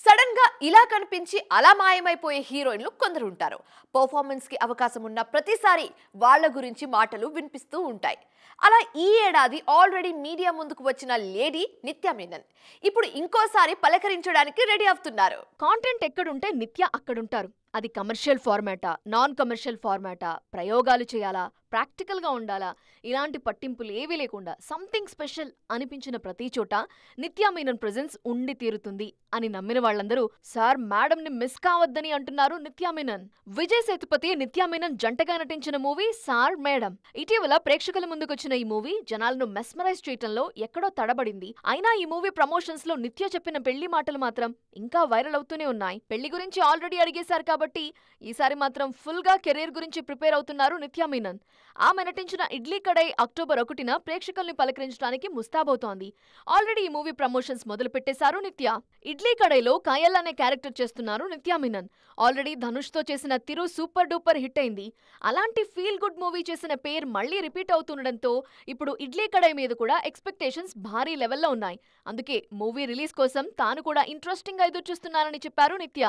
Sudden గా ఇలా కనిపించి అలా మాయమైపోయే హీరోయిన్లు కొందరు ఉంటారు. పర్ఫార్మెన్స్ కి అవకాశం ఉన్న ప్రతిసారి వాళ్ళ గురించి మాటలు వినిపిస్తూ ఉంటాయి. అలా ఈ ఏడాది ఆల్రెడీ మీడియా ముందుకు వచ్చిన లేడీ నిత్య మీనన్ ఇప్పుడు ఇంకోసారి పలకరించడానికి రెడీ అవుతున్నారు. కాంటెంట్ ఎక్కడుంటే నిత్య అక్కడుంటారు. అది కమర్షియల్ ఫార్మాటా, నాన్ కమర్షియల్ ఫార్మాటా, ప్రయోగాలు చేయాలా, ప్రాక్టికల్గా ఉండాలా, ఇలాంటి పట్టింపులు ఏవీ లేకుండా సంథింగ్ స్పెషల్ అనిపించిన ప్రతి చోట నిత్య మీనన్ ప్రెజెన్స్ ఉండి తీరుతుంది అని నమ్మిన వాళ్ళందరూ సార్ మేడం ని మిస్ కావద్దని అంటున్నారు నిత్య మీనన్. విజయ్ సేతుపతి, నిత్య మీనన్ జంటగా నటించిన మూవీ సార్ మేడం. ఇటీవల ప్రేక్షకుల ముందుకొచ్చిన ఈ మూవీ జనాలను మెస్మరైజ్ చేయటంలో ఎక్కడో తడబడింది. అయినా ఈ మూవీ ప్రమోషన్స్ లో నిత్య చెప్పిన పెళ్లి మాటలు మాత్రం ఇంకా వైరల్ అవుతూనే ఉన్నాయి. పెళ్లి గురించి ఆల్రెడీ అడిగేశారు కాబట్టి ఈసారి మాత్రం ఫుల్ గా కెరీర్ గురించి ప్రిపేర్ అవుతున్నారు నిత్య మీనన్. ఆమె నటించిన ఇడ్లీ కడై అక్టోబర్ 1న ప్రేక్షకుల్ని పలకరించడానికి ముస్తాబవుతోంది. ఆల్రెడీ ఈ మూవీ ప్రమోషన్స్ మొదలు పెట్టేశారు నిత్య. ఇడ్లీ కడైలో కాయల్ అనే క్యారెక్టర్ చేస్తున్నారు నిత్య మీనన్. ఆల్రెడీ ధనుష్ తో చేసిన తిరు సూపర్ డూపర్ హిట్ అయింది. అలాంటి ఫీల్ గుడ్ మూవీ చేసిన పేరు మళ్లీ రిపీట్ అవుతుండటంతో ఇప్పుడు ఇడ్లీ కడై మీద కూడా ఎక్స్పెక్టేషన్స్ భారీ లెవెల్లో ఉన్నాయి. అందుకే మూవీ రిలీజ్ కోసం తాను కూడా ఇంట్రెస్టింగ్ గా ఎదురుచూస్తున్నారని చెప్పారు నిత్య.